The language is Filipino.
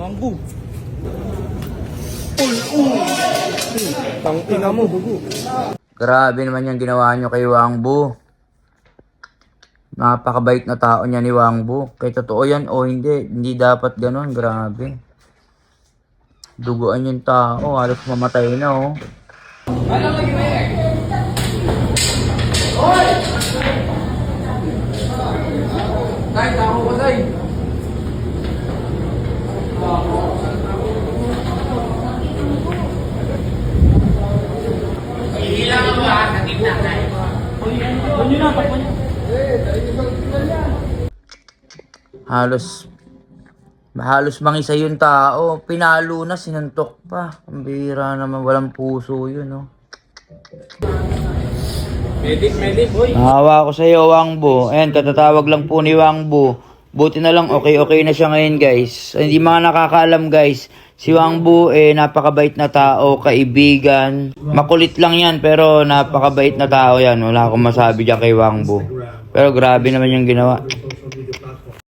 Bambu. Tangina mo, dugo. Grabe naman yung ginawa nyo kay Wangbu. Napakabait na tao niya ni Wangbu. Kaya totoo yan o hindi. Hindi dapat ganun. Grabe. Duguan yung tao. Halos mamatay na oh. Tay, tao ko tay. Ihilangan mo sa gitna tayo. Halos mangisa yung tao. Pinalo na, sinuntok pa. Ang bihira naman, walang puso yun, no? Medic, boy. Nahawa ko sa iyo, Wangbu. Ayan, katatawag lang po ni Wangbu. Buti na lang, okay na siya ngayon, guys. Hindi mga nakakaalam, guys. Si Wangbu, napakabait na tao, kaibigan. Makulit lang yan, pero napakabait na tao yan. Wala akong masabi dyan kay Wangbu. Pero grabe naman yung ginawa.